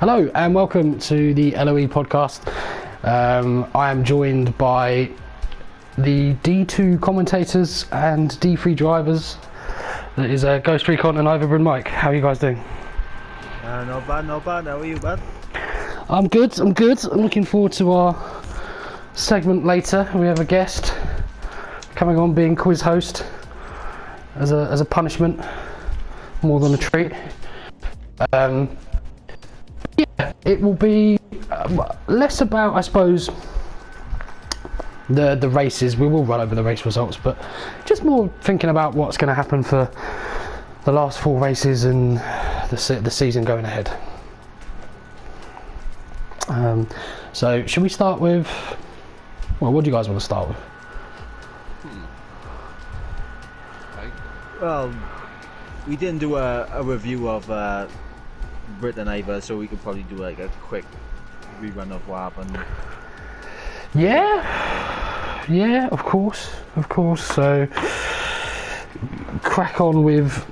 Hello and welcome to the LoE podcast. I am joined by the D2 commentators and D3 drivers. That is Ghost Recon and Overburn Mike. How are you guys doing? Not bad. How are you, bud? I'm good. I'm looking forward to our segment later. We have a guest coming on being quiz host as a punishment, more than a treat. Yeah, it will be less about, I suppose, the races. We will run over the race results, but just more thinking about what's going to happen for the last 4 races and the season going ahead. So should we start with, well, what do you guys want to start with? Well, we didn't do a review of Britain either, so we could probably do like a quick rerun of what happened. Yeah, of course. So crack on with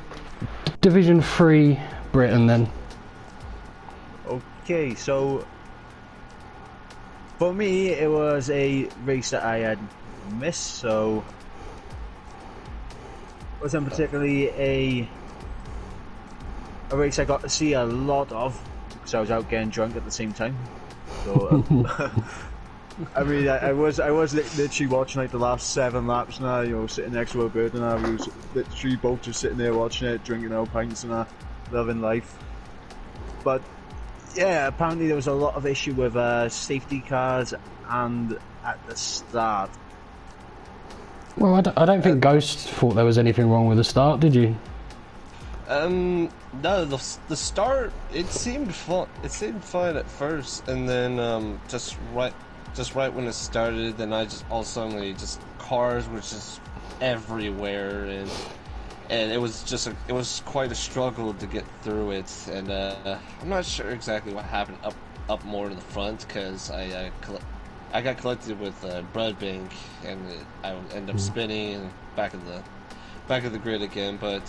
Division 3 Britain then. Okay, so for me it was a race that I had missed, so it wasn't particularly a race I got to see a lot of because I was out getting drunk at the same time. So I mean, I was literally watching like the last 7 laps now, you know, sitting next to a bird, and I was literally both just sitting there watching it, drinking our pints and loving life. But yeah, apparently there was a lot of issue with safety cars and at the start. Well, I don't think Ghost thought there was anything wrong with the start, did you? No, the start, it seemed fun. It seemed fine at first, and then just right when it started, then I just all of a sudden cars were just everywhere, and it was quite a struggle to get through it, and I'm not sure exactly what happened up more to the front, because I got collected with Bread Bank, and I would end up spinning and back of the grid again. But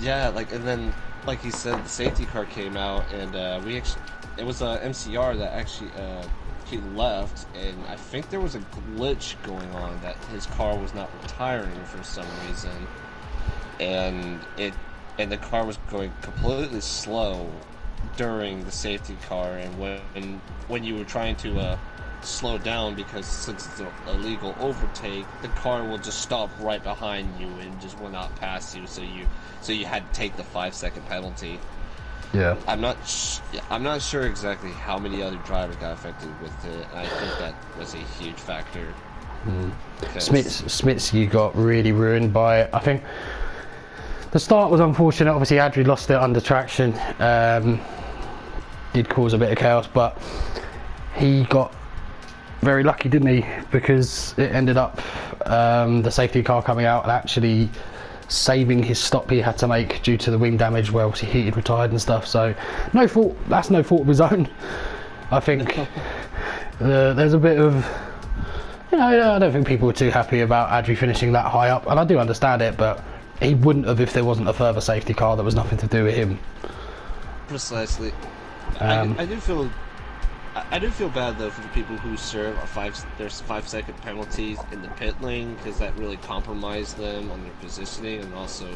yeah, and then like you said, the safety car came out, and it was a MCR that actually he left, and I think there was a glitch going on that his car was not retiring for some reason, and the car was going completely slow during the safety car, and when you were trying to slow down, because since it's a legal overtake, the car will just stop right behind you and just will not pass you, so you had to take the 5-second penalty. Yeah. I'm not sure exactly how many other drivers got affected with it, and I think that was a huge factor. Smitsky got really ruined by it. I think the start was unfortunate. Obviously, Adri lost it under traction. Did cause a bit of chaos, but he got very lucky, didn't he? Because it ended up the safety car coming out and actually saving his stop he had to make due to the wing damage, where obviously he'd retired and stuff. So that's no fault of his own. I think there's a bit of, I don't think people were too happy about Adri finishing that high up, and I do understand it, but he wouldn't have if there wasn't a further safety car that was nothing to do with him. Precisely. I do feel bad though for the people who serve there's 5-second penalties in the pit lane, because that really compromised them on their positioning, and also,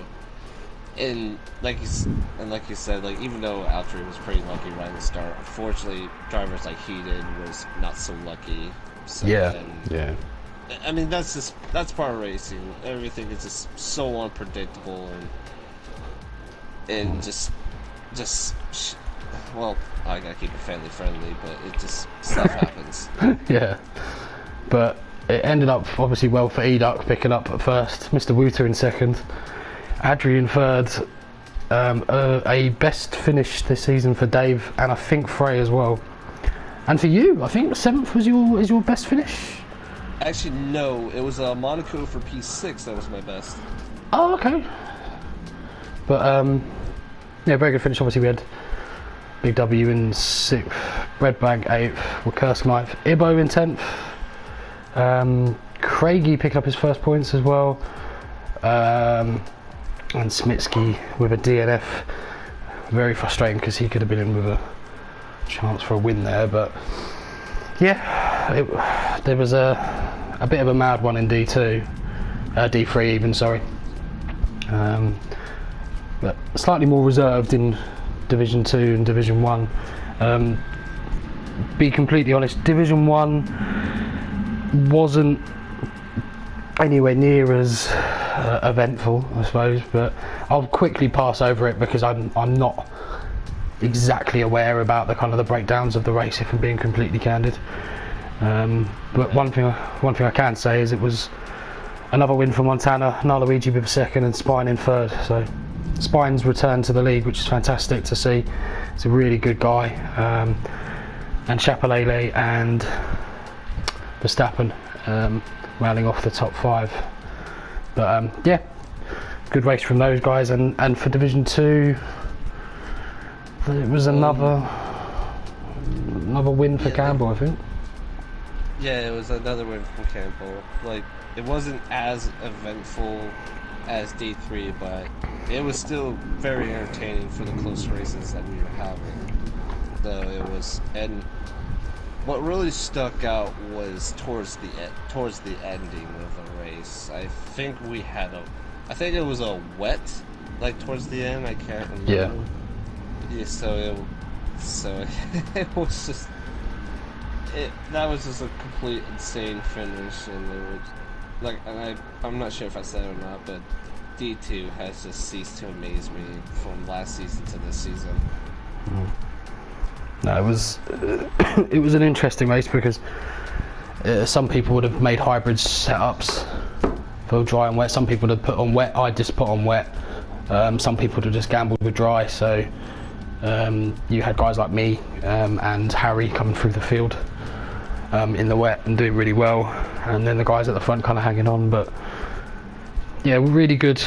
like you said, even though Altry was pretty lucky right at the start, unfortunately drivers like Heaton was not so lucky. So, yeah. I mean, that's part of racing. Everything is just so unpredictable, and just well, I gotta keep it family friendly, but it just, stuff happens. Yeah, but it ended up obviously well for Educk picking up at first, Mr. Wooter in second, Adri in third, a best finish this season for Dave, and I think Frey as well. And for you, I think 7th was your best finish? Actually, no, it was Monaco for P6 that was my best. Oh, okay. But yeah, very good finish. Obviously we had Big W in 6th, Redbank 8th, Kursk 9th, Ibo in 10th, Craigie picking up his first points as well, and Smitsky with a DNF very frustrating because he could have been in with a chance for a win there. But yeah, there was a bit of a mad one in D2, D3 even, sorry. But slightly more reserved in Division 2 and Division 1. Be completely honest, Division 1 wasn't anywhere near as eventful, I suppose, but I'll quickly pass over it because I'm not exactly aware about the kind of the breakdowns of the race, if I'm being completely candid. But one thing I can say is it was another win for Montana, Luigi with second and Spine in third. So Spine's returned to the league, which is fantastic to see. He's a really good guy. And Chapelele and Verstappen rounding off the top 5. But yeah, good race from those guys. And for Division 2, it was another win for Campbell, I think. Yeah, it was another win from Campbell. Like, it wasn't as eventful as D3, but it was still very entertaining for the close races that we were having. Though it was, and what really stuck out was towards the ending of the race. I think it was a wet, like towards the end. I can't remember. Yeah. So it was just. That was just a complete insane finish, and it was like, and I'm not sure if I said it or not, but D2 has just ceased to amaze me from last season to this season. No, it was an interesting race because some people would have made hybrid setups for dry and wet. Some people would have put on wet. I just put on wet. Some people would have just gambled with dry. So you had guys like me and Harry coming through the field in the wet and doing really well, and then the guys at the front kind of hanging on. But yeah, really good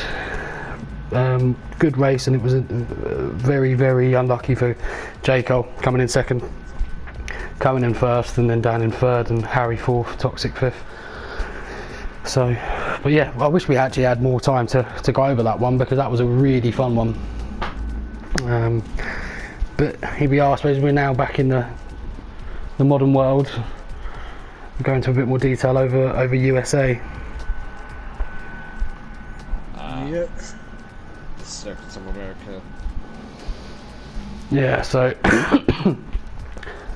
race, and it was very, very unlucky for J. Cole coming in second, coming in first, and then down in third, and Harry fourth, Toxic fifth. So, but yeah, I wish we actually had more time to go over that one because that was a really fun one. But here we are. I suppose we're now back in the modern world. We'll go into a bit more detail over USA. Yep. Circuits of America. Yeah, so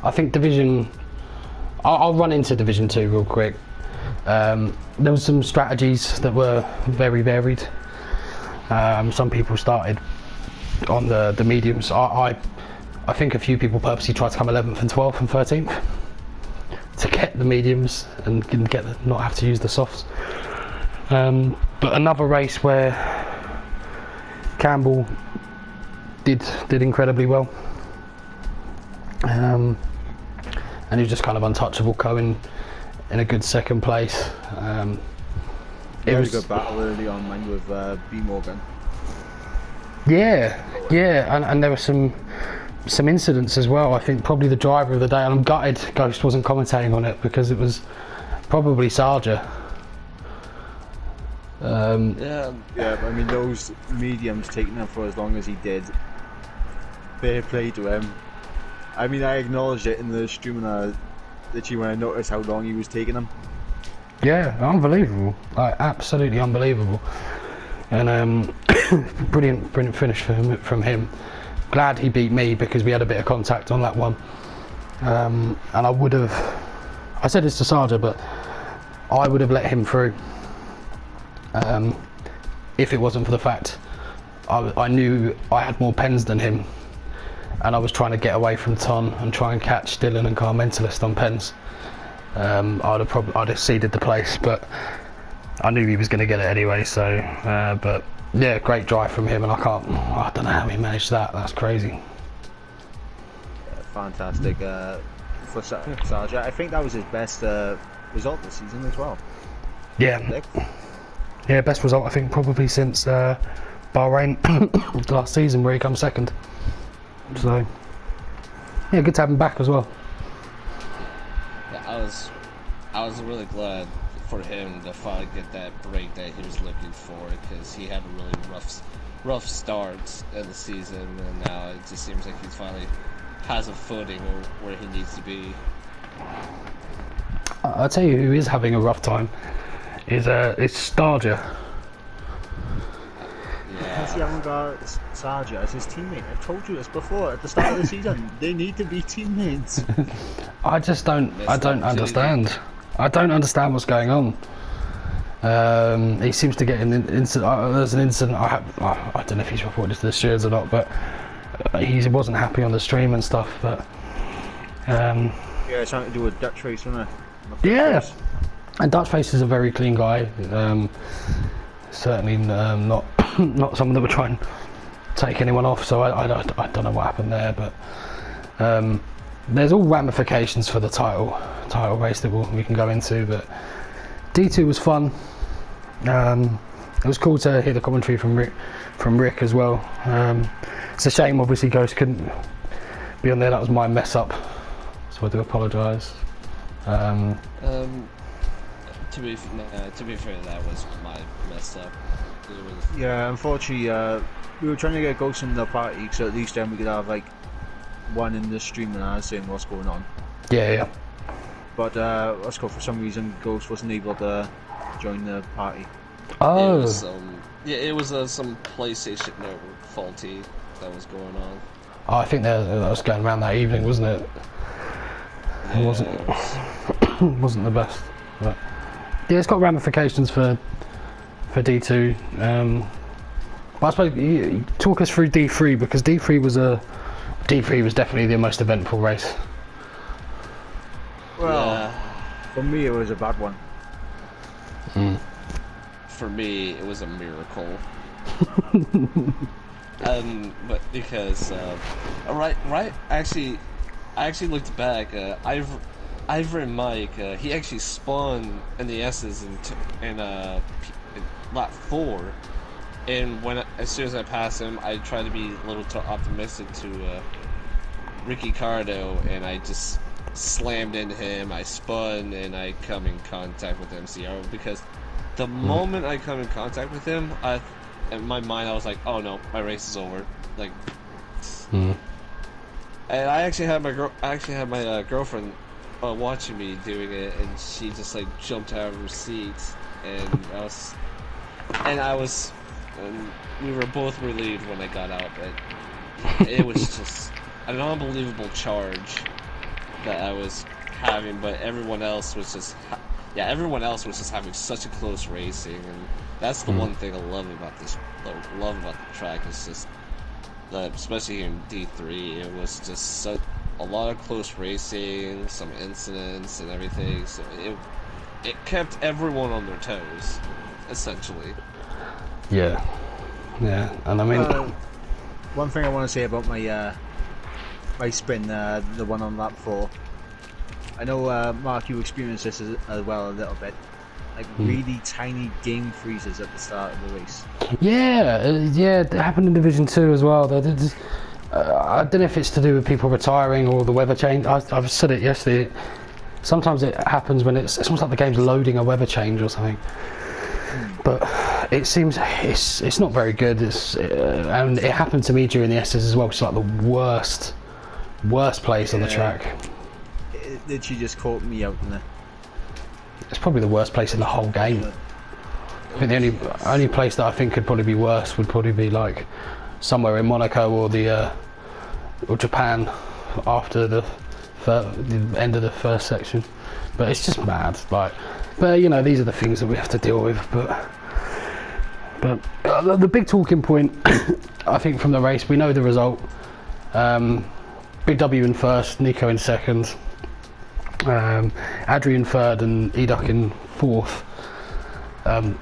I think Division. I'll run into Division 2 real quick. There were some strategies that were very varied. Some people started on the mediums. I think a few people purposely tried to come 11th and 12th and 13th to get the mediums and not have to use the softs. But another race where Campbell did incredibly well, and he was just kind of untouchable, going in a good second place. It was a good battle early on, mine with B Morgan. Yeah, and there were some incidents as well. I think probably the driver of the day, and I'm gutted Ghost wasn't commentating on it because it was probably Sarja. Yeah, I mean, those mediums taking him for as long as he did, fair play to him. I mean, I acknowledged it in the stream literally when I noticed how long he was taking them. Yeah, unbelievable, like absolutely unbelievable. And brilliant finish from him. Glad he beat me because we had a bit of contact on that one. And I said this to Sarja, but I would have let him through if it wasn't for the fact I knew I had more pens than him, and I was trying to get away from Ton and try and catch Dylan and Car Mentalist on pens. I'd have ceded the place, but I knew he was going to get it anyway. So, but yeah, great drive from him, and I don't know how he managed that. That's crazy. Yeah, fantastic for Sarja. I think that was his best result this season as well. Yeah, best result I think probably since Bahrain last season where he come second. So yeah, good to have him back as well. Yeah, I was really glad for him to finally get that break that he was looking for, because he had a really rough start of the season, and now it just seems like he's finally has a footing where he needs to be. I'll tell you who is having a rough time is Starger. Because he haven't got Sarja as his teammate. I've told you this before. At the start of the season, they need to be teammates. I just don't understand. I don't understand what's going on. He seems to get an incident. There's an incident. I don't know if he's reported to the stewards or not, but he wasn't happy on the stream and stuff. But yeah, it's something to do with Dutch race, isn't it? yeah, and Dutch Face is a very clean guy. Certainly not not someone that would try and take anyone off. So I don't know what happened there, but there's all ramifications for the title race that we can go into. But D2 was fun. It was cool to hear the commentary from Rick as well. It's a shame, obviously, Ghost couldn't be on there. That was my mess up, so I do apologise. To be fair, that was my mess up. Yeah, unfortunately, we were trying to get Ghost in the party, so at least then we could have like one in the stream and us saying what's going on. Yeah. But let's go. For some reason, Ghost wasn't able to join the party. Oh. It was some PlayStation network faulty that was going on. Oh, I think that was going around that evening, wasn't it? Yeah, it wasn't the best. But yeah, it's got ramifications for D2. But I suppose you talk us through D3, because D3 was definitely the most eventful race. Well, for me, it was a bad one. For me, it was a miracle. But because, right. I actually looked back. Ivory Mike, he actually spawned in the S's in lap 4, and as soon as I passed him, I tried to be a little too optimistic to Ricky Cardo, and I just slammed into him. I spun and I come in contact with MCR, because the moment I come in contact with him, in my mind I was like, oh no, my race is over. Like, and I actually had my girlfriend watching me doing it, and she just like jumped out of her seat, and we were both relieved when I got out. But it was just an unbelievable charge that I was having, but everyone else was just having such a close racing, and that's the one thing I love about the track. Is just that, especially here in D3, it was just a lot of close racing, some incidents and everything, so it kept everyone on their toes, essentially. Yeah, and I mean, one thing I want to say about my spin, the one on lap 4. I know, Mark, you experienced this as well a little bit. Like really tiny game freezes at the start of the race. Yeah, it happened in Division 2 as well. I don't know if it's to do with people retiring or the weather change. I've said it yesterday. Sometimes it happens when it's almost like the game's loading a weather change or something. But it seems it's not very good. And it happened to me during the S's as well, which is like the worst place on the track. It literally just caught me out in there. It's probably the worst place in the whole game. I think the only place that I think could probably be worse would probably be like somewhere in Monaco or Japan after the end of the first section. But it's just mad. But you know, these are the things that we have to deal with. But the big talking point, I think, from the race, we know the result. Big W in first, Nico in second. Adri in third and Eduk in fourth. I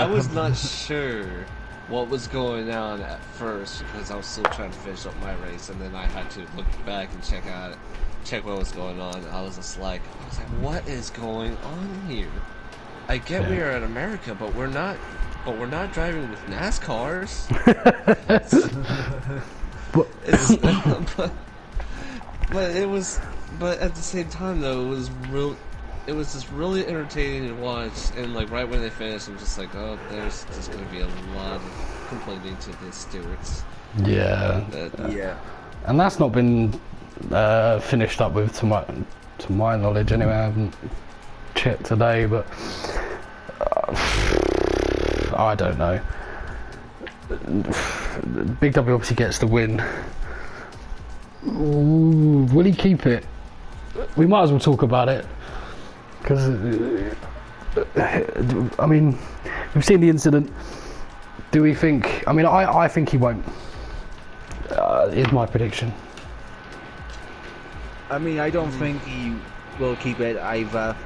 was not sure what was going on at first, because I was still trying to finish up my race, and then I had to look back and check what was going on. I was like, what is going on here? I get we are in America, but we're not driving with NASCARs. But at the same time though, it was real. it was just really entertaining to watch, and like right when they finished, I'm just like, oh, there's just gonna be a lot of complaining to the stewards. Yeah. Yeah. And that's not been finished up with, to my knowledge anyway. I haven't checked today, but I don't know. Big W obviously gets the win. Ooh, will he keep it? We might as well talk about it, because I mean, we've seen the incident. Do we think? I mean, I think he won't. Is my prediction. I mean, I don't think he will keep it either.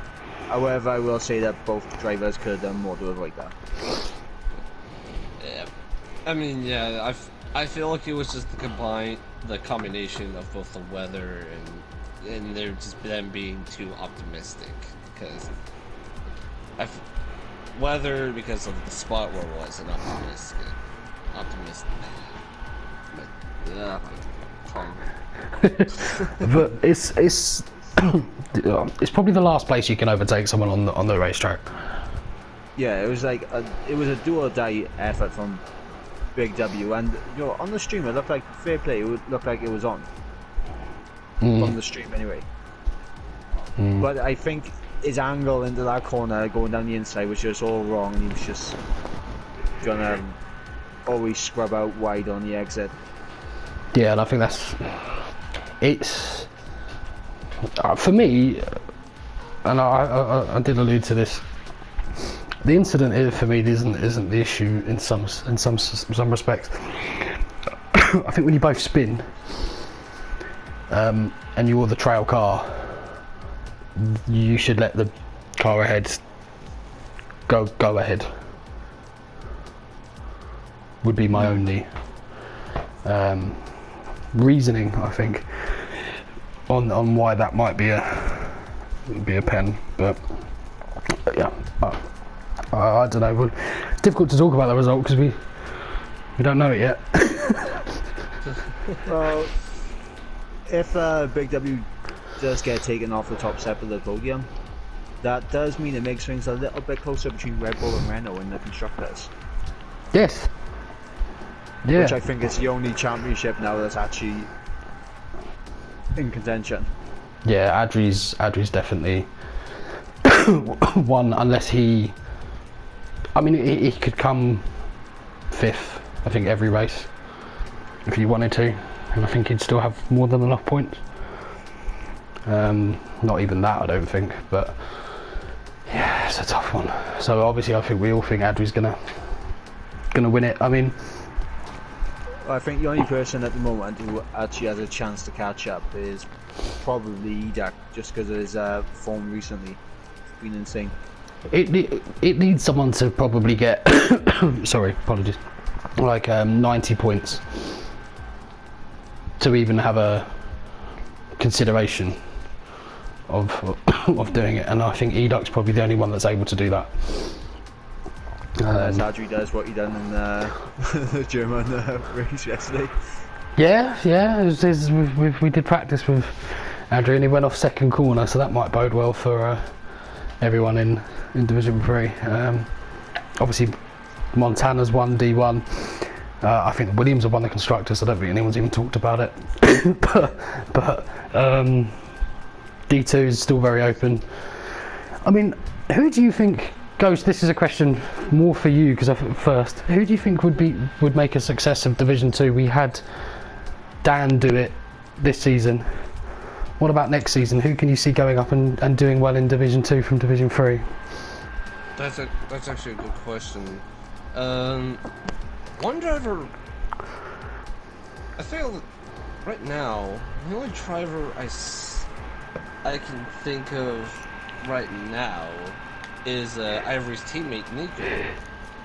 However, I will say that both drivers could have done more to avoid that. Yeah. I mean, yeah, I feel like it was just the combination of both the weather and they're just them being too optimistic, because weather, because of the spot where it was, and optimistic. But it's it's probably the last place you can overtake someone on the racetrack. Yeah, it was like it was a do or die effort from Big W, and on the stream it looked like fair play. It looked like it was on from the stream anyway. But I think his angle into that corner going down the inside was just all wrong, and he was just gonna always scrub out wide on the exit. Yeah, and I think it's for me, and I did allude to this. The incident for me isn't the issue in some respects. I think when you both spin, and you're the trail car, you should let the car ahead go ahead. Would be my only reasoning, I think, on why that might be a pen, but yeah, I don't know. It's difficult to talk about the result because we don't know it yet. Well, if Big W does get taken off the top step of the podium, that does mean it makes things a little bit closer between Red Bull and Renault in the constructors. Yes. Yeah. Which I think is the only championship now that's actually in contention. Yeah, Adri's definitely one, unless he. I mean, he could come fifth, I think, every race if he wanted to, and I think he'd still have more than enough points. Not even that, I don't think, but yeah, it's a tough one. So obviously, I think we all think Adri's gonna win it. I mean, I think the only person at the moment who actually has a chance to catch up is probably Edak, just because of his form recently. It's been insane. It needs someone to probably get sorry, apologies, like 90 points to even have a consideration of doing it, and I think Eduk's probably the only one that's able to do that. As Adri does what he done in the German race yesterday. Yeah, we did practice with Adri, and he went off second corner, so that might bode well for everyone in Division 3. Obviously, Montana's won D1. I think Williams have won the constructors. I don't think anyone's even talked about it. but D2 is still very open. I mean, who do you think, Ghost? This is a question more for you, because first, who do you think would make a success of Division 2? We had Dan do it this season. What about next season? Who can you see going up and doing well in Division 2 from Division 3? That's actually a good question. One driver, I feel right now, the only driver I can think of right now is Ivory's teammate Nico.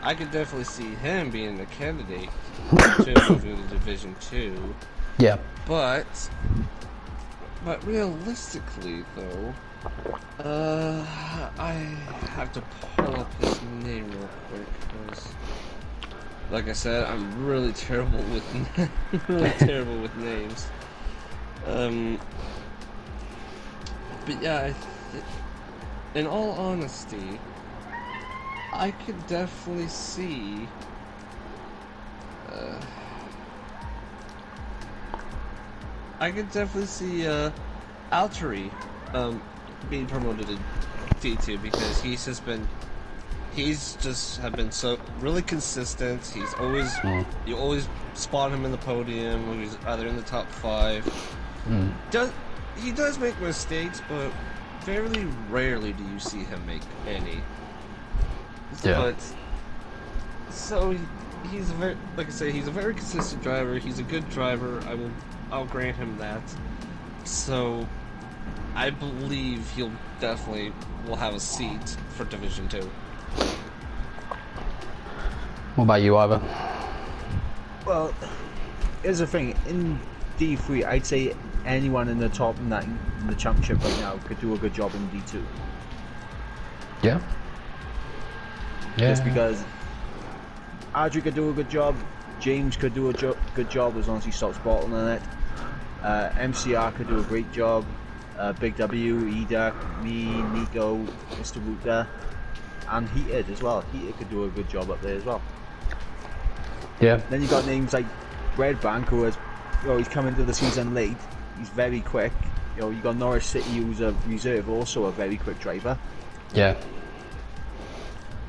I could definitely see him being a candidate to move into Division 2. Yeah. But realistically, though, I have to pull up his name real quick, because, like I said, I'm really terrible with names. But yeah, in all honesty, I could definitely see. I could definitely see Alteri being promoted to D2 because he's just have been so really consistent. He's always you always spot him in the podium. He's either in the top 5. He does make mistakes, but very rarely do you see him make any. Yeah. But so he's a very, like I say, he's a very consistent driver. He's a good driver. I'll grant him that. So I believe he'll definitely will have a seat for Division 2. What about you, Ivor? Well, here's the thing. In D3, I'd say anyone in the top 9 in the championship right now could do a good job in D2. Yeah. Yeah. Just because Adri could do a good job, James could do a good job as long as he stops bottling it. MCR could do a great job. Big W, Edak, me, Nico, Mr. Wuta, and Heated as well. Heated could do a good job up there as well. Yeah. Then you got names like Redbank, who has, he's come into the season late. He's very quick. You got Norwich City, who's a reserve, also a very quick driver. Yeah.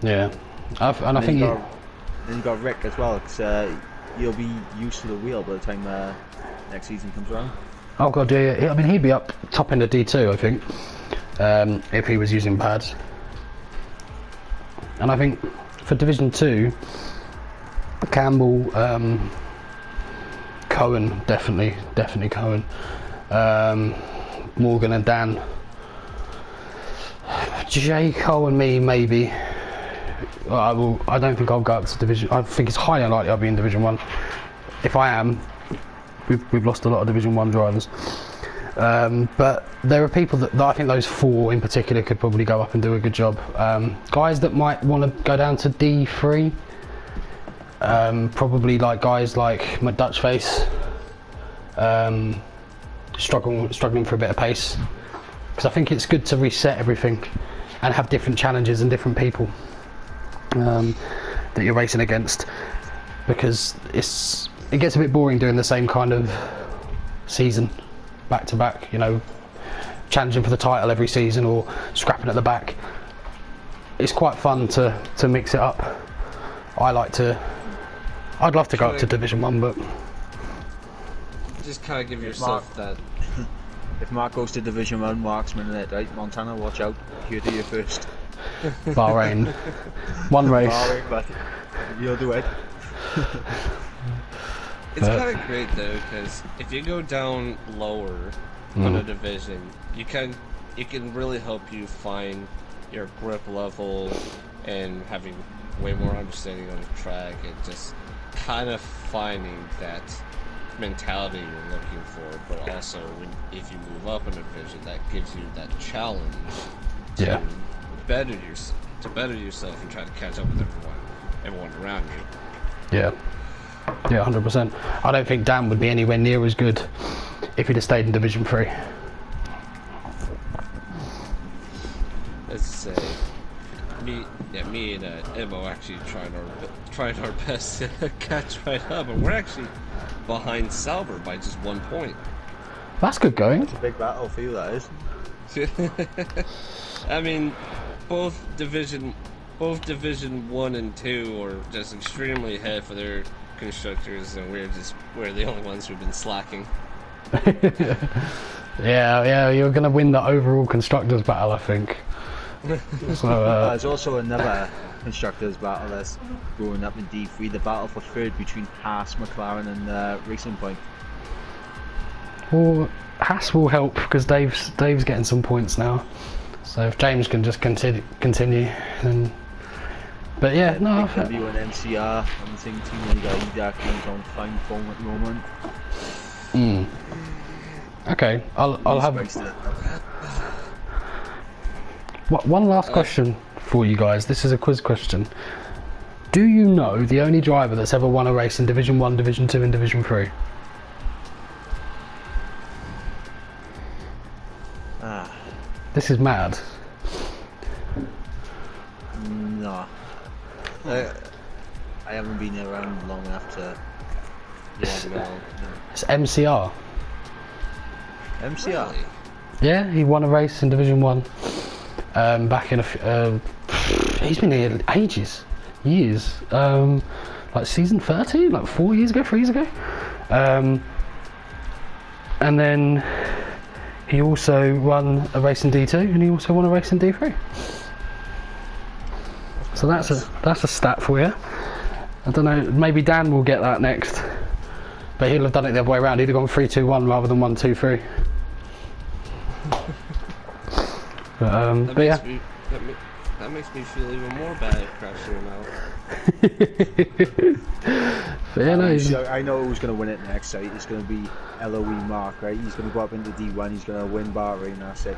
Yeah. And I think then you got Rick as well, because he'll be used to the wheel by the time next season comes around. Oh god, yeah. I mean, he'd be up top end of D2, I think, if he was using pads. And I think for Division 2, Campbell, Cohen, definitely Cohen, Morgan and Dan, J. Cole and me maybe. I don't think I'll go up to Division. I think it's highly unlikely I'll be in Division 1. If I am, we've lost a lot of Division 1 drivers. But there are people that I think those 4 in particular could probably go up and do a good job. Guys that might want to go down to D3, probably like guys like McDutchface, struggling for a bit of pace, because I think it's good to reset everything and have different challenges and different people that you're racing against, because it gets a bit boring doing the same kind of season back to back, challenging for the title every season or scrapping at the back. It's quite fun to mix it up. I'd love to go up to Division 1, but just kind of give yourself that. If Mark goes to Division 1, Mark's minute it, right? Montana, watch out. Here to you first. Bahrain. One race. Bahrain, but you'll do it. It's kind of great though, because if you go down lower on a division, it can really help you find your grip level and having way more understanding on the track, and just kind of finding that mentality you're looking for. But also, if you move up in a division, that gives you that challenge to better yourself and try to catch up with everyone around you. Yeah, 100%. I don't think Dan would be anywhere near as good if he'd have stayed in Division 3. Let's say me and Emo actually trying our best to catch right up, and we're actually behind Sauber by just 1 point. That's good going. It's a big battle for you, that is. I mean, both Division 1 and 2 are just extremely ahead for their constructors, and we're the only ones who've been slacking. Yeah, you're gonna win the overall constructors battle, I think. So, there's also another constructors battle that's going up in D3, the battle for third between Haas, McLaren and Racing Point. well, Haas will help because Dave's getting some points now. So if James can just continue, then. But yeah, no. W and MCR on the same team, and you got Edak who's on fine form at the moment. Okay, I'll have. One last question for you guys. This is a quiz question. Do you know the only driver that's ever won a race in Division 1, Division 2 and Division 3? Ah. This is mad. I haven't been around long enough to. Yeah, well, It's MCR. MCR. Really? Yeah, he won a race in Division 1 back in he's been here ages, years, like season 30, like 4 years ago, 3 years ago. And then he also won a race in D2 and he also won a race in D3. So that's a stat for you. I don't know, maybe Dan will get that next. But he'll have done it the other way around. He'd have gone 3-2-1 rather than 1-2-3. But yeah. That makes me feel even more bad at crashing him out. But yeah, no, So I know who's going to win it next. So it's going to be LoE Mark, right? He's going to go up into D1. He's going to win Bahrain. And that's it.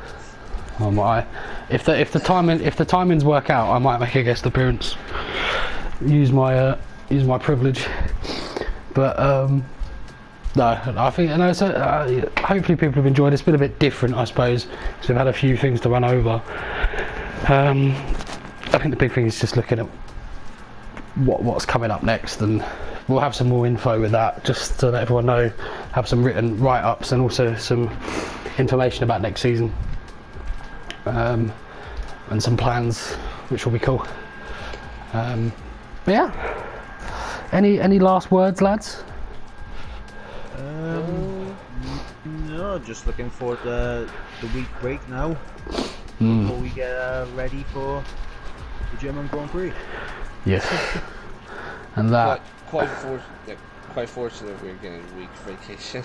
I might, if the timings work out, I might make a guest appearance. Use my privilege. But no, I think so. Hopefully people have enjoyed it. It's been a bit different, I suppose, because we've had a few things to run over. I think the big thing is just looking at what's coming up next, and we'll have some more info with that, just to let everyone know. Have some written write-ups and also some information about next season, and some plans, which will be cool. But yeah, any last words, lads? No, just looking forward to the week break now before we get ready for the German Grand Prix. Yes, and that. Quite fortunate we're getting a week vacation.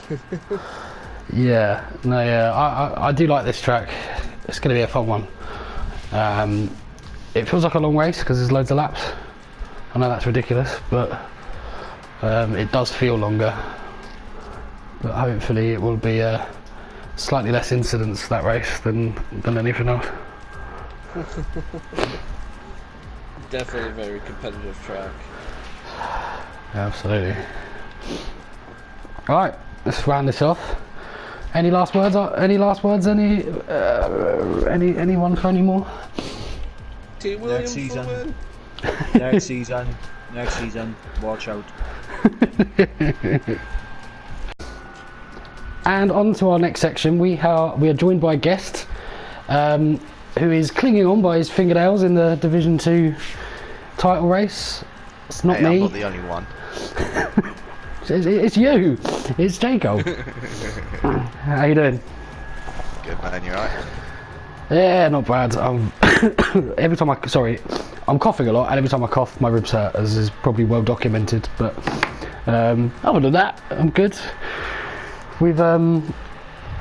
Yeah, no, yeah, I do like this track. It's going to be a fun one. It feels like a long race because there's loads of laps. I know that's ridiculous, but it does feel longer. But hopefully it will be slightly less incidents, that race, than anything else. Definitely a very competitive track. Absolutely. Alright, let's round this off. Any last words? Anyone for any more? T. Williams will win. Next season, watch out. And on to our next section. We are joined by a guest who is clinging on by his fingernails in the Division 2 title race. It's not me. I'm not the only one. It's you. It's Jacob. How you doing? Good man, you right? Yeah, not bad. I'm coughing a lot, and every time I cough, my ribs hurt, as is probably well documented. But other than that, I'm good. We've I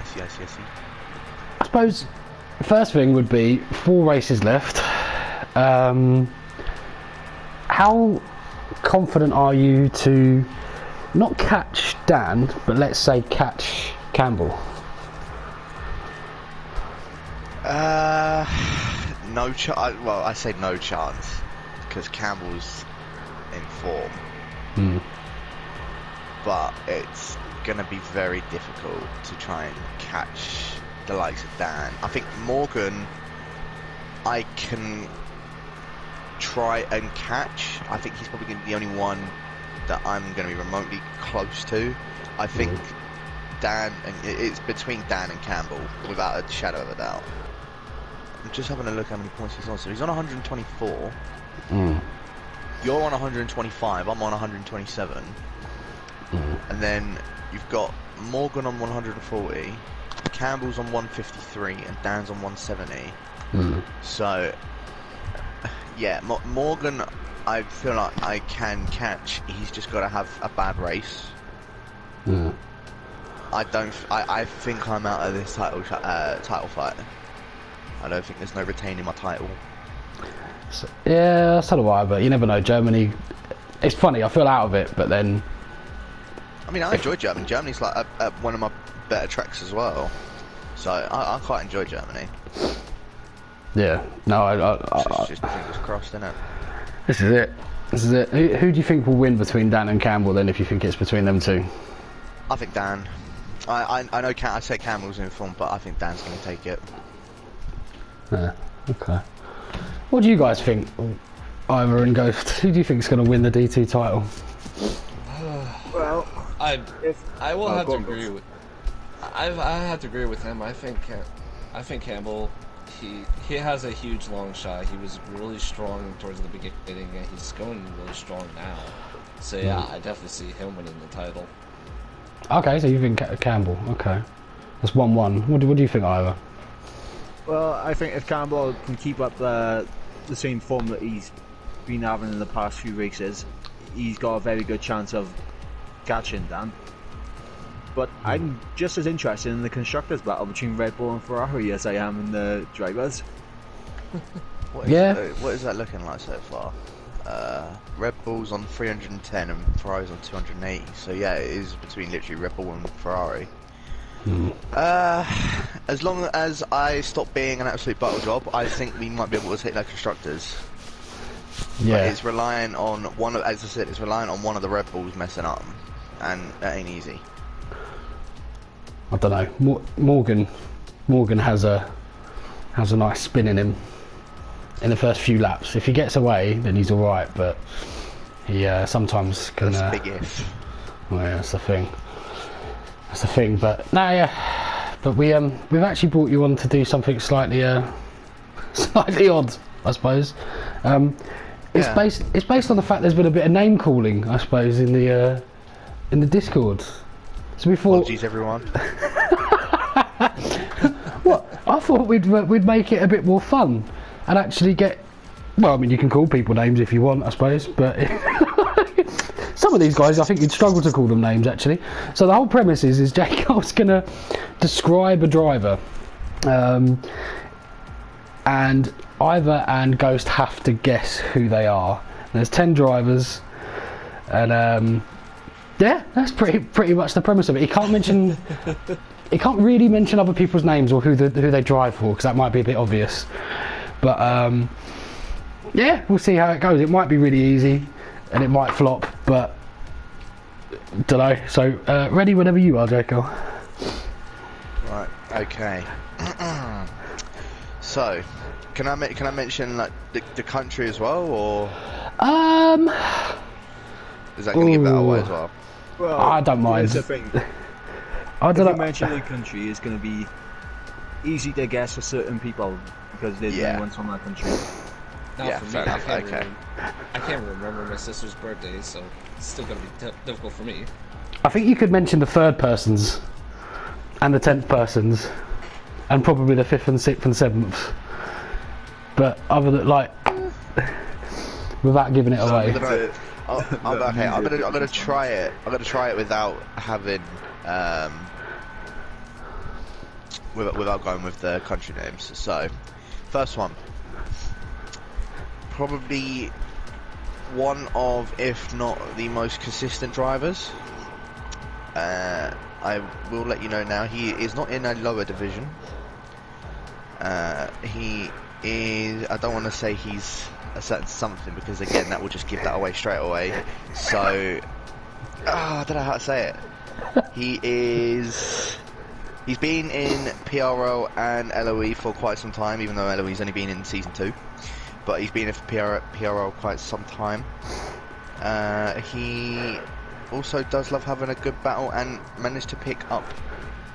see. I suppose the first thing would be 4 races left. How confident are you to not catch Dan, but let's say catch Campbell? No chance. Well, I say no chance because Campbell's in form, but it's gonna be very difficult to try and catch the likes of Dan. I think Morgan, I can try and catch. I think he's probably going to be the only one that I'm going to be remotely close to. I think Dan, and it's between Dan and Campbell without a shadow of a doubt. I'm just having a look how many points he's on. So he's on 124. You're on 125. I'm on 127. And then you've got Morgan on 140. Campbell's on 153 and Dan's on 170. So yeah, Morgan, I feel like I can catch. He's just got to have a bad race. I think I'm out of this title fight. I don't think there's no retaining my title. So, yeah, so do I, but you never know. Germany, it's funny, I feel out of it, but then... I mean, I enjoy Germany. Germany's like one of my better tracks as well. So I quite enjoy Germany. Yeah, no, It's just fingers crossed, isn't it? This is it. Who do you think will win between Dan and Campbell then, if you think it's between them two? I think Dan. I know I say Campbell's in form, but I think Dan's going to take it. Yeah, okay. What do you guys think? Ivor and Ghost, who do you think is going to win the D2 title? Well, I will Oh, have go to on, agree Ghost. with. I have to agree with him. I think Campbell. He has a huge long shot. He was really strong towards the beginning, and he's going really strong now. So yeah, I definitely see him winning the title. Okay, so you think Campbell? Okay, that's 1-1. What do you think, Ivor? well, I think if Campbell can keep up the same form that he's been having in the past few races, he's got a very good chance of catching Dan. But I'm just as interested in the constructors' battle between Red Bull and Ferrari as I am in the drivers. What is that looking like so far? Red Bull's on 310 and Ferrari's on 280. So yeah, it is between literally Red Bull and Ferrari. As long as I stop being an absolute bottle job, I think we might be able to take that constructors. Yeah, But it's relying on one of, as I said, it's relying on one of the Red Bulls messing up, and that ain't easy. I don't know. Morgan has a nice spin in him in the first few laps. If he gets away, then he's all right. But he sometimes can. That's a big if. Well, yeah, that's the thing. That's the thing. But no, yeah. But we've actually brought you on to do something slightly slightly odd, I suppose. It's Yeah. based on the fact there's been a bit of name calling, I suppose, in the Discord. So we thought, Apologies, everyone. what? I thought we'd make it a bit more fun and actually get. Well, I mean, you can call people names if you want, I suppose, but some of these guys, I think you'd struggle to call them names actually. So the whole premise is Jacob's gonna describe a driver, and Ivor and Ghost have to guess who they are. There's 10 drivers, and yeah, that's pretty much the premise of it. He can't really mention other people's names or who they drive for, because that might be a bit obvious. But yeah, we'll see how it goes. It might be really easy, and it might flop, but don't know. So ready whenever you are, Jacob. Right. Okay. So, can I mention like the country as well, or is that going to give that away as well? Well, I don't mind. Here's the thing. I If don't you know. mention the country, it's going to be easy to guess for certain people because there's Yeah. no one's from that country. Now Yeah, for me, fair enough, okay. I can't remember my sister's birthday, so it's still gonna be difficult for me. I think you could mention the third persons and the 10th persons and probably the 5th and 6th and 7th. But other than without giving it away. I'm gonna try it. I'm gonna try it without having without going with the country names. So, first one, probably one of, if not the most consistent drivers. I will let you know now. He is not in a lower division. He is. I don't want to say he's a certain something because again that will just give that away straight away. So I don't know how to say it. He's been in PRO and LoE for quite some time, even though LoE's only been in season 2. But he's been in PRO quite some time. He also does love having a good battle and managed to pick up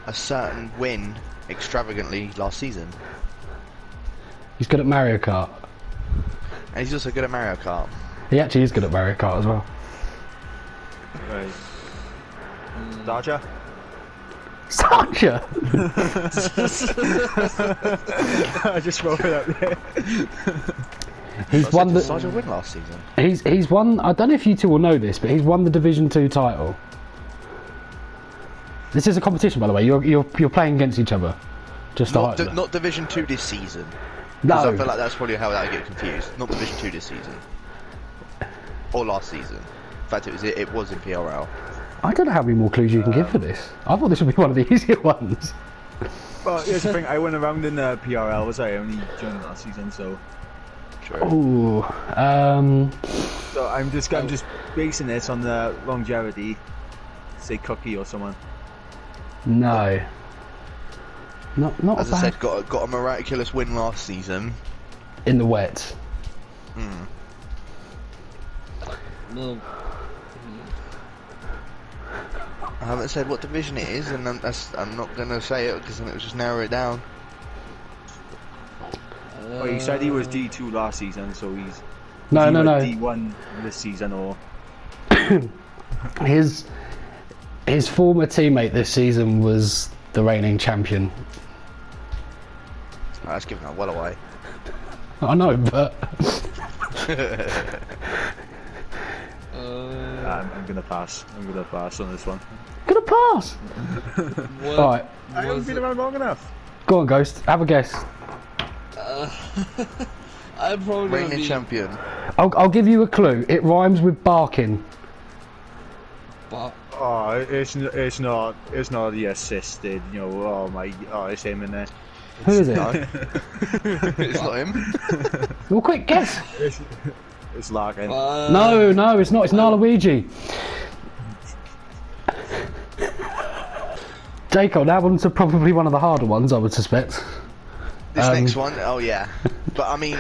a certain win extravagantly last season. He's good at Mario Kart. And he's also good at Mario Kart. He actually is good at Mario Kart as well. Right. Darja? Sarja! I just wrote it up there. He's won Did the. Sarja win last season? He's won. I don't know if you two will know this, but he's won the Division 2 title. This is a competition, by the way. You're playing against each other. Just Not Division 2 this season. 'Cause no. I feel like that's probably how I get confused. Not Division 2 this season. Or last season. In fact, it was in PRL. I don't know how many more clues you can give for this. I thought this would be one of the easier ones. Well, here's the thing. I went around in the PRL, was I? Only joined last season, so True. Ooh. so I'm just basing this on the longevity. Say Cookie or someone. No. Not As bad. I said, got a miraculous win last season. In the wet. No. I haven't said what division it is, and I'm not gonna say it because then it will just narrow it down. Well, he said he was D2 last season, so he's No, either no, no. D1 this season or His former teammate this season was the reigning champion. Oh, that's giving that well away. I know, but I'm gonna pass. I'm gonna pass on this one. gonna pass. What All right, I haven't been around long enough. go on, Ghost. Have a guess. I'm probably gonna Reigning be champion. I'll give you a clue. It rhymes with barking. Oh, it's not the assisted. You know, it's him in there. Who is it? No. It's not him. Well, quick guess. It's Larkin. No, it's not. It's Luigi. Jacob, that one's probably one of the harder ones, I would suspect. This next one, oh yeah. But I mean,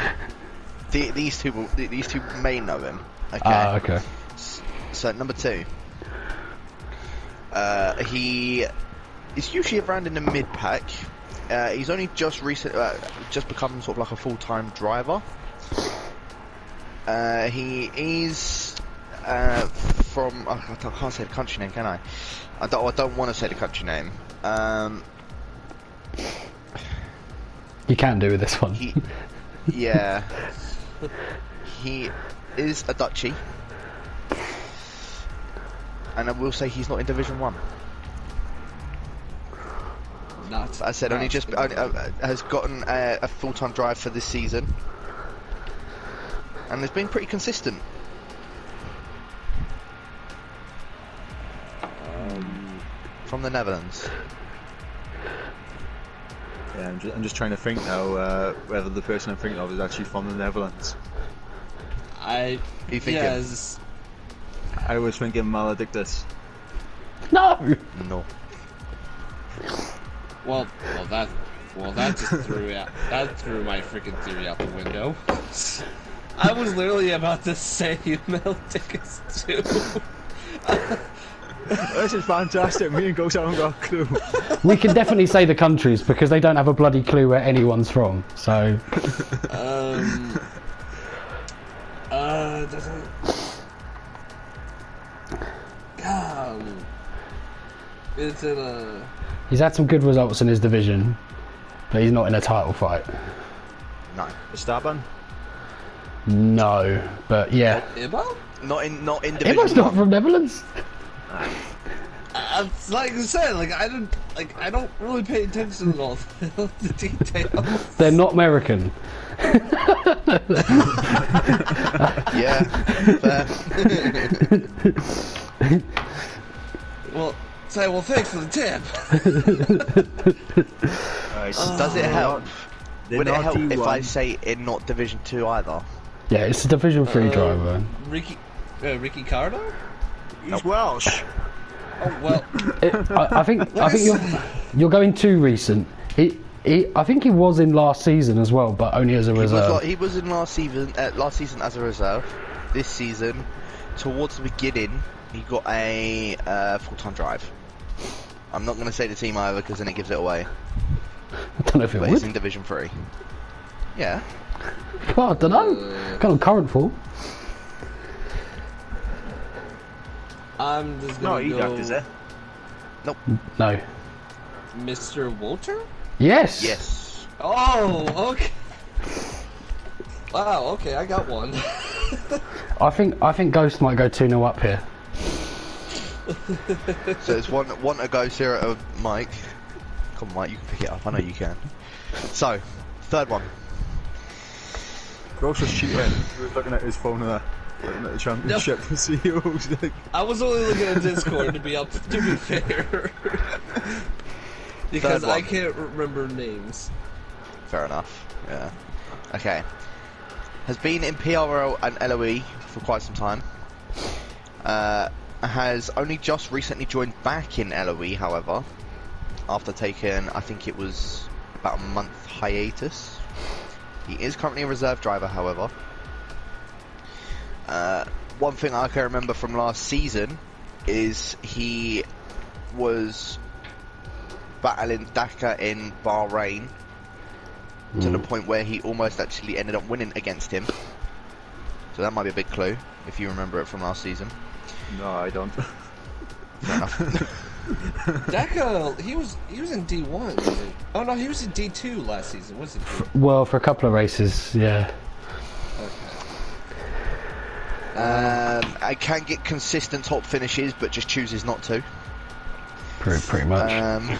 these two may know him. Okay. Ah, okay. So number 2. He is usually around in the mid pack. He's only just become sort of like a full-time driver. He is from I can't say the country name, can I? I don't want to say the country name. You can do with this one. Yeah. He is a Dutchie. And I will say he's not in Division 1. I said only just has gotten a full-time drive for this season. And has been pretty consistent. From the Netherlands. Yeah, I'm just trying to think now whether the person I'm thinking of is actually from the Netherlands. Who you thinking? Yes. I was thinking Maledictus. No. No. Well, that just threw my freaking theory out the window. I was literally about to say metal tickets too. This is fantastic. Me and Ghost haven't got a clue. We can definitely say the countries because they don't have a bloody clue where anyone's from. So. Doesn't. Is it a? He's had some good results in his division, but he's not in a title fight. No. Estaban? No, but yeah. Ibo? Not in Division Ibo's not 1. from Netherlands. Like I said, I don't really pay attention to all the details. They're not American. Yeah. Fair. Well, thanks for the tip. Does it help? Would it not help if I D1. say in not Division 2 either? Yeah, it's a Division 3 driver. Ricky Cardo? He's Welsh. Oh well. I think you're going too recent. I think he was in last season as well, but only as a reserve. He was in last season as a reserve. This season, towards the beginning, he got a full-time drive. I'm not going to say the team either because then it gives it away. I don't know if it But would. he's in Division 3. Yeah. Well, I don't know. Kind of current form. I'm just No, gonna he go. ducked, is it? No. Mr. Walter? Yes. Yes. Oh, okay. Wow, okay, I got one. I think Ghost might go 2-0 up here. So it's one to go, 0 to Mike. Come on, Mike, you can pick it up. I know you can. So, third one. Ghost was cheating. He was looking at his phone and looking at the championship to see who was like. I was only looking at Discord to be fair. Because Third one. I can't remember names. Fair enough. Yeah. Okay. Has been in PRL and LoE for quite some time. Has only just recently joined back in LoE, however, after taking, I think it was about a month hiatus. He is currently a reserve driver, however. one thing I can remember from last season is he was battling Dakar in Bahrain to the point where he almost actually ended up winning against him. So that might be a big clue if you remember it from last season. No, I don't. Fair enough. Daka, he was in D1. Wasn't he? Oh no, he was in D2 last season, wasn't he? Well, for a couple of races, yeah. Okay. I can get consistent top finishes, but just chooses not to. Pretty much.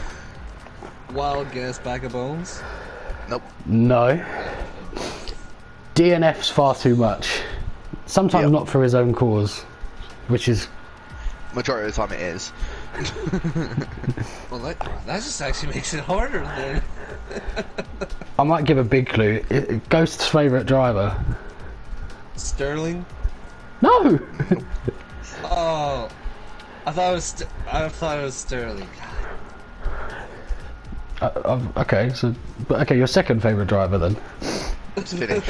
Wild guess, bag of bones. Nope. No. DNF's far too much. Sometimes Yep. not for his own cause, which is... Majority of the time it is. Well, that just actually makes it harder then. I might give a big clue. Ghost's favourite driver. Sterling? No! Oh, I thought it was Sterling. Okay, so... But okay, your second favourite driver then. Let's finish.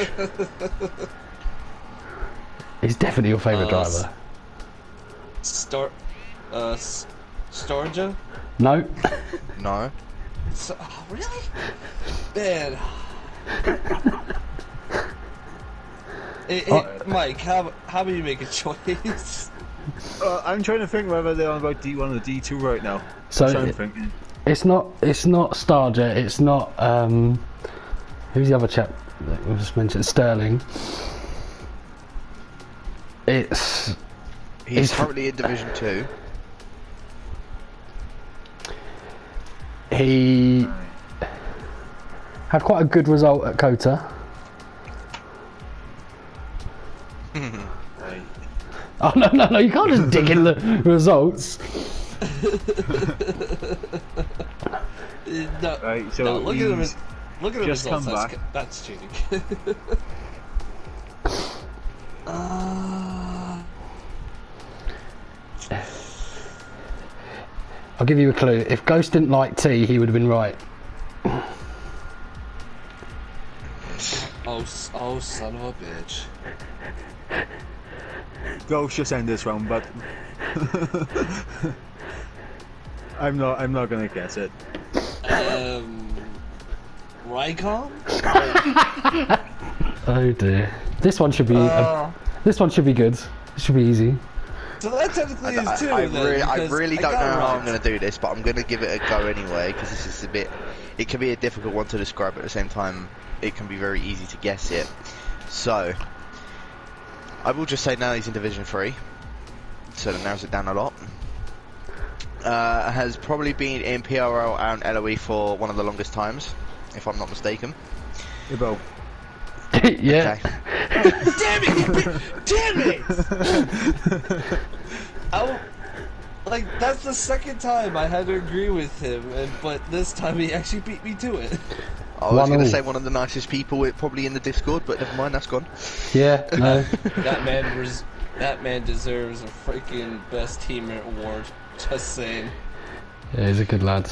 He's definitely your favourite driver. Storja? No. No. So, oh, really? Man. Mike, how about you make a choice? I'm trying to think whether they're on about D1 or D2 right now. So I'm thinking. it's not Starjet, it's not who's the other chap that we just mentioned? Sterling. He's currently in Division 2. He had quite a good result at Kota. Oh no, you can't just dig in the results. No, Right, so no, look at the just results. come back. That's cheating. I'll give you a clue. If Ghost didn't like tea, he would have been right. Oh, son of a bitch. Ghost just end this round, but I'm not gonna guess it. Rycom? Oh dear. This one should be good. It should be easy. So that technically is two. I then, really because don't I know got how right. I'm going to do this, but I'm going to give it a go anyway, because this is it can be a difficult one to describe, but at the same time, it can be very easy to guess it. So, I will just say now he's in Division 3, so that narrows it down a lot. Has probably been in PRL and LoE for one of the longest times, if I'm not mistaken. Ibo. Yeah. Okay. Damn it! That's the second time I had to agree with him, but this time he actually beat me to it. I was going to 1-1. say one of the nicest people probably in the Discord, but never mind, that's gone. Yeah. No. That man deserves a freaking best teammate award. Just saying. Yeah, he's a good lad.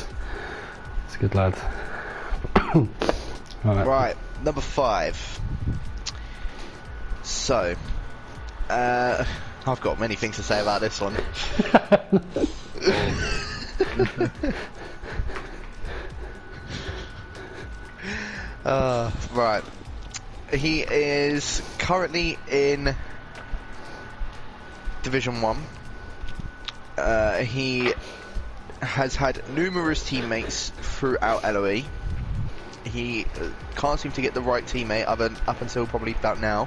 He's a good lad. Right, number 5. So, I've got many things to say about this one. Right. He is currently in Division 1. He has had numerous teammates throughout LoE. He can't seem to get the right teammate up until probably about now.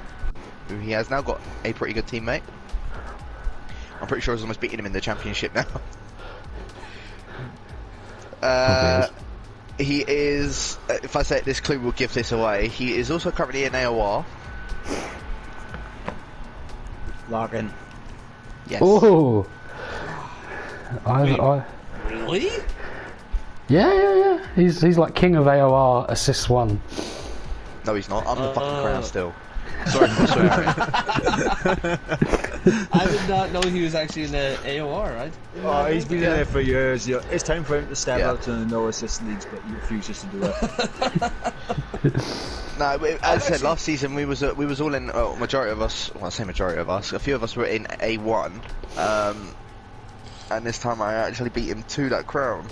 He has now got a pretty good teammate. I'm pretty sure he's almost beating him in the championship now. He is, if I say it, this clue will give this away, he is also currently in AOR. Logging. Yes. Oh. Really? Yeah. He's like king of AOR assists 1. No, he's not. I'm the fucking crown still. Sorry for swearing. I did not know he was actually in the AOR. Oh, he's been in there for years. Yeah. It's time for him to step Yeah. out to the no assist leagues, but he refuses to do it. No, as I said, last season we was all in. Majority of us, well, I say majority of us, a few of us were in A1, and this time I actually beat him to that crown.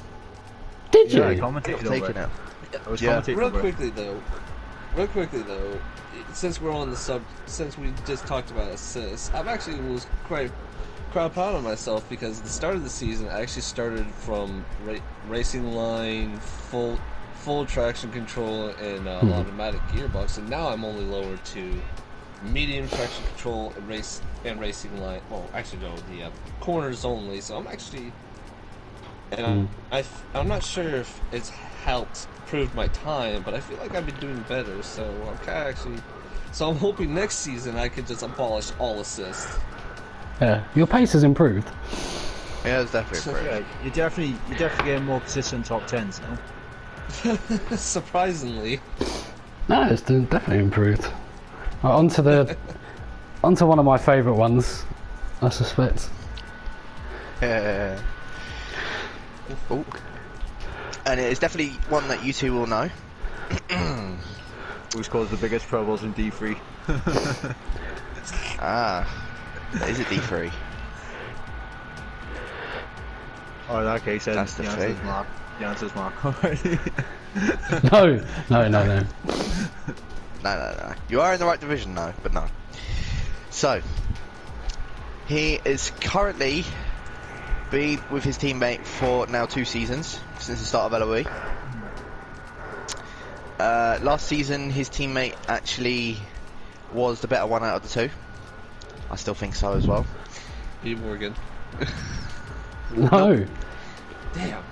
Did you? Yeah, I commentated over Taking it. I was Yeah. commentating Real over it. quickly though, since we're on the since we just talked about assists, I'm actually was quite proud of myself because the start of the season I actually started from racing line, full traction control, and automatic gearbox, and now I'm only lowered to medium traction control and racing line. Well, actually no, the corners only. So I'm actually, and I'm not sure if it's helped improve my time, but I feel like I've been doing better. So I'm kind of actually, so I'm hoping next season I could just abolish all assists. Yeah, your pace has improved. Yeah, it's definitely improved. Yeah, you're definitely getting more consistent top tens now. Surprisingly. No, it's definitely improved. Right, onto one of my favourite ones, I suspect. Yeah. Oh. And it's definitely one that you two will know. Who's caused the biggest troubles in D3? Is it D3? Oh, in that case, then That's the the answer's thing. Mark. The answer's Mark already. No. No. You are in the right division, no, but no. So, he is currently been with his teammate for now 2 seasons, since the start of LoE. Last season, his teammate actually was the better one out of the 2. I still think so as well. Pete Morgan. No. Damn.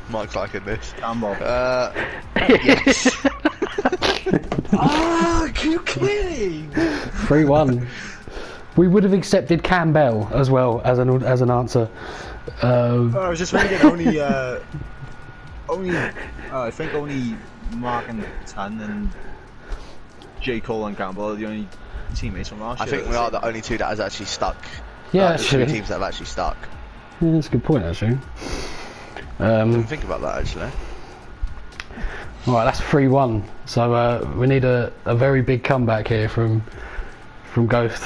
Mike's liking this. Campbell. Yes. Are you kidding? 3-1. We would have accepted Campbell as well as an answer. I was just thinking I think only Mark and Tan and J. Cole and Campbell are the only teammates from last I year. think we are the only 2 that has actually stuck. Yeah, the 2 actually. teams that have actually stuck. Yeah, that's a good point, actually. Think about that, actually. Right, that's 3-1. So we need a very big comeback here from Ghost.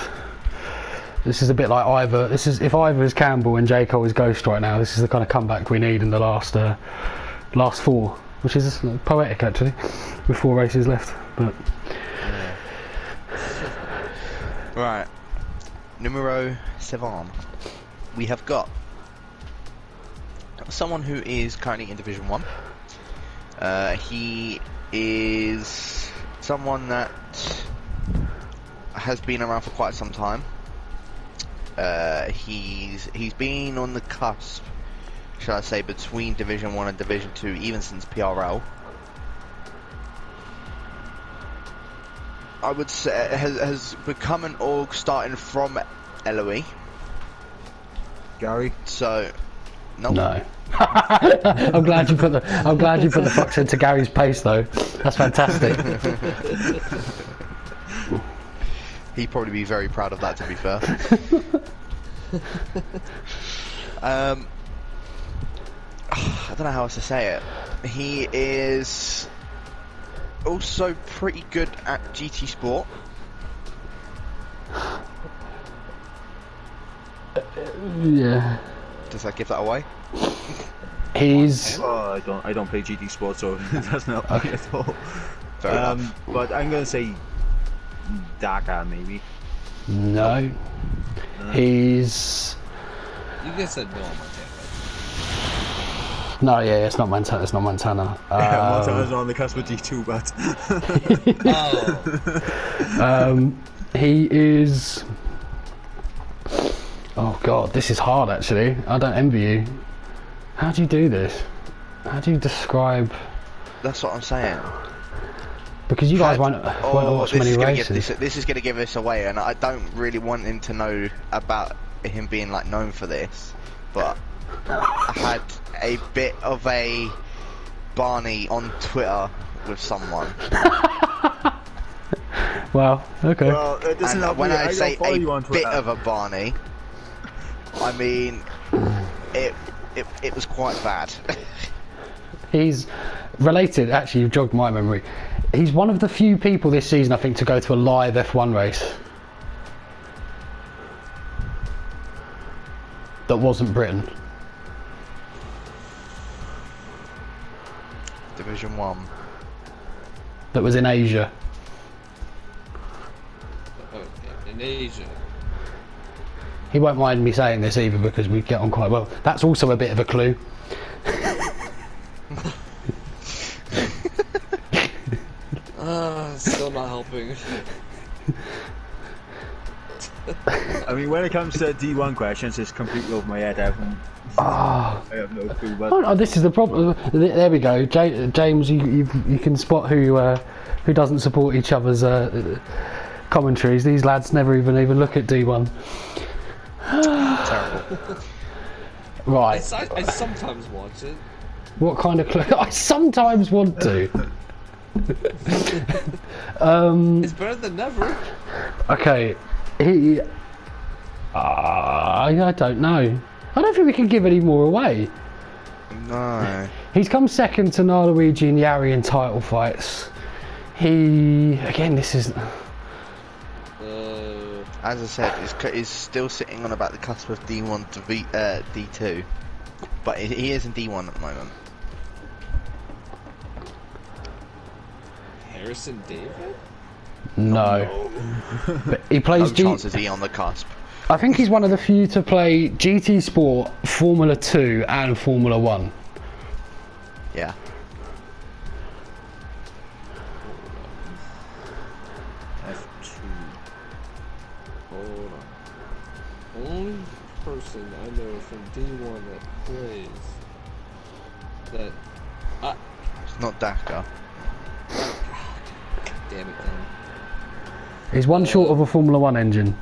This is a bit like Ivor. This is if Ivor is Campbell and J. Cole is Ghost right now. This is the kind of comeback we need in the last 4, which is poetic actually, with 4 races left. But Right. Numero 7. We have got someone who is currently in Division 1. He is someone that has been around for quite some time. He's been on the cusp, shall I say, between Division 1 and Division 2 even since PRL. I would say has become an org starting from LoE. Gary. So, no. I'm glad you put the fucks into Gary's pace though. That's fantastic. He'd probably be very proud of that, to be fair. I don't know how else to say it. He is also pretty good at GT Sport. Yeah. Does that give that away? He's Oh, I don't play GT Sports, so it doesn't help me at all. Fair enough. But I'm gonna say Dakar maybe. no. He's You guys said no on Montana. no. Yeah, it's not Montana. It's not Montana. Montana's on the cusp of G2, but Oh. He is. Oh god, this is hard actually. I don't envy you. How do you do this? How do you describe? That's what I'm saying. Because you guys won't watch many races. This is going to give us away, and I don't really want him to know about him being like known for this. But I had a bit of a Barney on Twitter with someone. Wow. Okay. Well, it doesn't And help when me. I don't say follow you a on bit Twitter. of a Barney, I mean it was quite bad. He's related. Actually, you've jogged my memory. He's one of the few people this season, I think, to go to a live F1 race that wasn't Britain. Division 1. That was in Asia. In Asia. He won't mind me saying this either because we get on quite well. That's also a bit of a clue. Still not helping. I mean, when it comes to D1 questions, it's completely over my head. I have no clue. But Oh, this is the problem. There we go, James. You can spot who doesn't support each other's commentaries. These lads never even look at D1. Terrible. Right. I sometimes watch it. What kind of clue? I sometimes want to. It's better than never. Okay. He. I don't know. I don't think we can give any more away. No. He's come second to Luigi in the Arian title fights. This is. As I said, he's still sitting on about the cusp of D1 to D2, but he is in D1 at the moment. Harrison David? No. But he plays No chance is he on the cusp. I think he's one of the few to play GT Sport, Formula 2 and Formula 1. Yeah. F2. Hold on. Only person I know from D1 that plays that. It's not Dakar. Damn it, then. He's one short of a Formula 1 engine.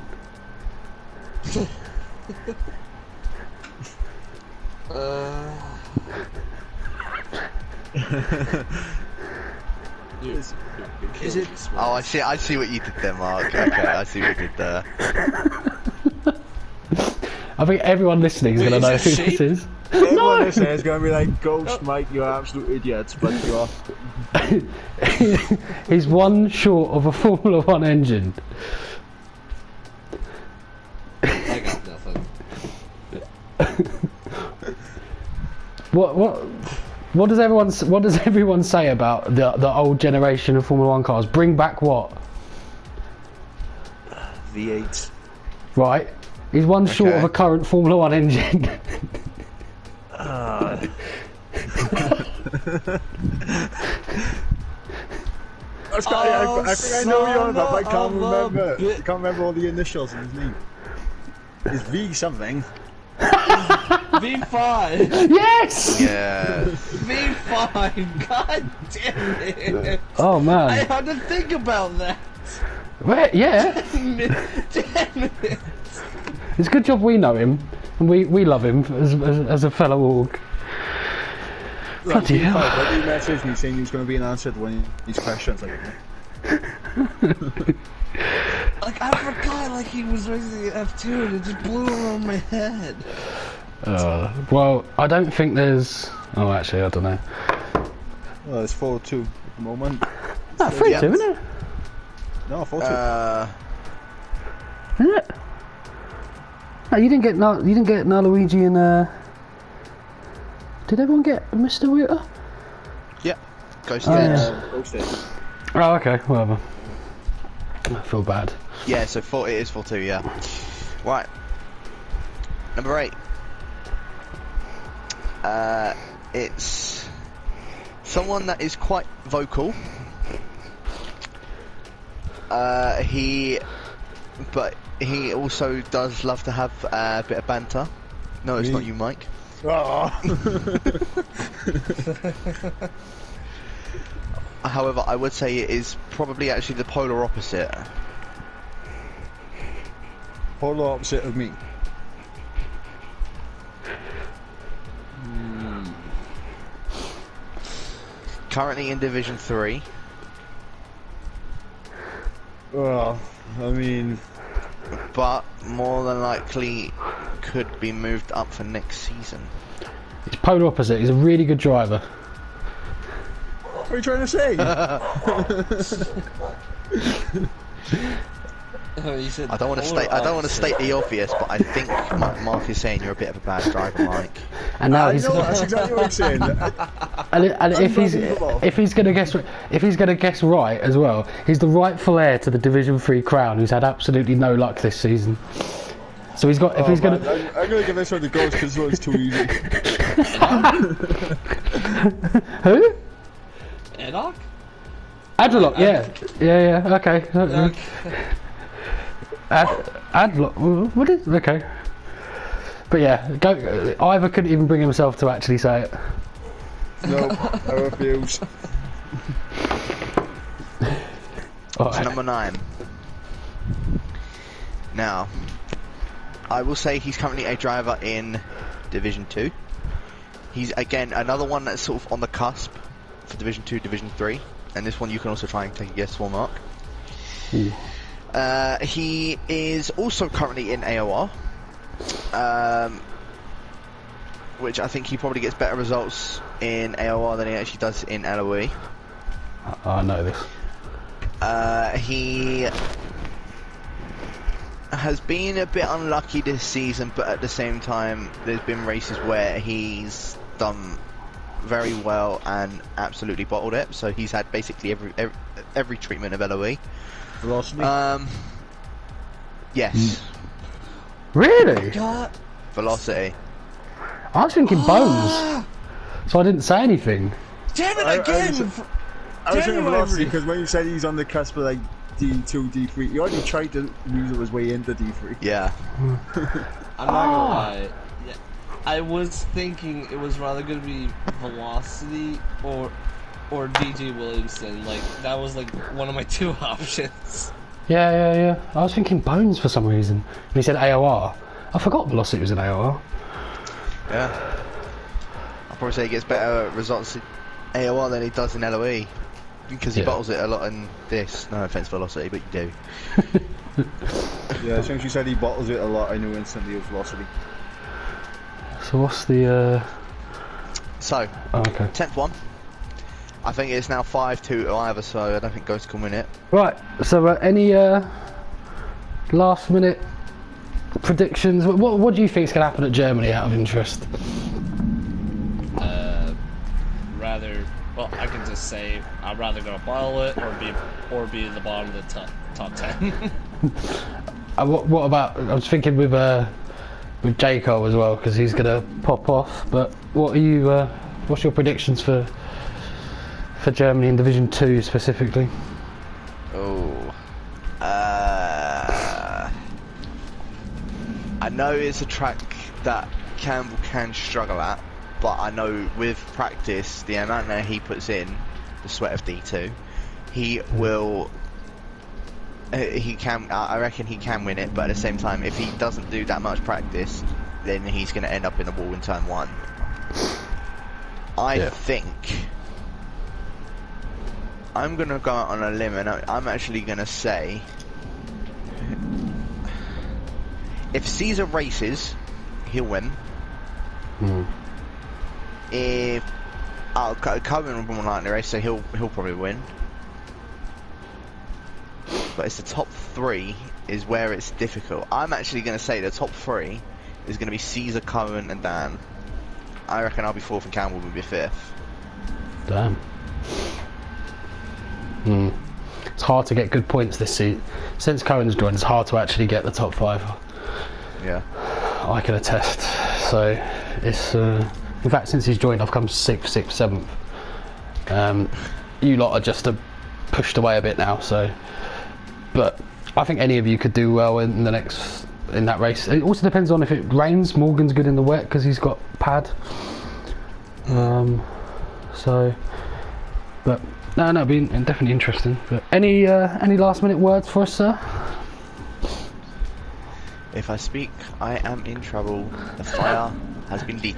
is it? Oh, I see what you did there, Mark. Okay, I see what you did there. I think everyone listening is going to know who this is. Everyone listening is going to be like, Ghost Mike, you're absolute idiots, but you're. He's one short of a Formula 1 engine. I got nothing. What does everyone say about the old generation of Formula 1 cars? Bring back what? V8. Right. He's one short of a current Formula 1 engine. I think I know you're on that, but I can't remember. I can't remember all the initials in his name. It's V something. V5! Yes! Yeah. V5! God damn it! Oh I man. had to think about that! Well, yeah. Damn it! It's a good job we know him. And we love him as a fellow org. Bloody hell. Why did you message me saying he was going to be an answer to one of these questions? Like, I forgot, like, he was raising the F2 and it just blew around my head. Well, I don't think there's... Oh, actually, I don't know. Well, it's 4-2 at the moment. No, 3-2, isn't it? No, 4-2. Isn't it? No, you didn't get Luigi and did everyone get Mr. Rooter? Yeah. Ghost Oh, Games. yeah. Okay. Oh, okay, whatever. I feel bad. Yeah, so it is 4-2, yeah. Right. Number 8. It's someone that is quite vocal. He also does love to have a bit of banter. No, it's not you, Mike. However, I would say it is probably actually the polar opposite. Polar opposite of me. Currently in Division 3. Well, I mean, but more than likely could be moved up for next season. It's polar opposite. He's a really good driver. what are you trying to say? You said I don't want to state the obvious, but I think Mark is saying you're a bit of a bad driver, Mike. And now I he's know, that's exactly what I'm saying. and if he's gonna guess right as well, he's the rightful heir to the Division 3 crown, who's had absolutely no luck this season. So he's got. If he's man, gonna, I'm gonna give this one to Ghost because it's too easy. who? Enoch? Adlock, yeah, okay. Adlock, what is okay? But yeah, Ivor couldn't even bring himself to actually say it. No, I refuse. So number 9. Now, I will say he's currently a driver in Division 2. He's again another one that's sort of on the cusp for Division 2, Division 3, and this one you can also try and take a guess for, Mark. He is also currently in AOR, which I think he probably gets better results in AOR than he actually does in LoE. I know this. He has been a bit unlucky this season, but at the same time, there's been races where he's done very well and absolutely bottled it. So he's had basically every treatment of LoE. Velocity. Yes. Really? Velocity. I was thinking bones, so I didn't say anything. Damn it I again! was thinking velocity because when you said he's on the cusp of like D2, D3, he already tried to weasel his way into D3. Yeah. I'm not gonna lie. Yeah, I was thinking it was rather gonna be Velocity or DJ Williamson. Like that was like one of my 2 options. Yeah. I was thinking bones for some reason. And he said AOR. I forgot Velocity was in AOR. Yeah. I'll probably say he gets better results in AOR than he does in LoE. Because he bottles it a lot in this. No offense, Velocity, but you do. Yeah, as soon as you said he bottles it a lot, I knew instantly it was velocity. So what's the? So, okay. 10th one. I think it's now 5-2 to Ivor, so I don't think Ghost can win it. Right. So any last minute predictions? What do you think is going to happen at Germany? Out of interest. Well, I can just say I'd rather go bottle it or be at the bottom of the top 10. What about? I was thinking with Jaco as well, because he's gonna pop off. But what are you? What's your predictions for Germany in Division 2 specifically? Oh, I know it's a track that Campbell can struggle at, but I know with practice, the amount that he puts in, the sweat of D2, he will. He can. I reckon he can win it, but at the same time, if he doesn't do that much practice, then he's going to end up in the wall in turn 1. I think I'm going to go out on a limb, and I'm actually going to say, if Caesar races, he'll win. If Cohen will be more likely to race, so he'll probably win. But it's the top 3 is where it's difficult. I'm actually going to say the top 3 is going to be Caesar, Cohen, and Dan. I reckon I'll be 4th and Campbell will be 5th. Damn. It's hard to get good points this season. Since Cohen's joined, it's hard to actually get the top 5. Yeah. I can attest. So it's in fact, since he's joined, I've come 6th, 7th. You lot are just pushed away a bit now. So, but I think any of you could do well in that race. It also depends on if it rains. Morgan's good in the wet because he's got pad. So, but no, it'd be definitely interesting. But any last minute words for us, sir? If I speak, I am in trouble. The fire has been lit.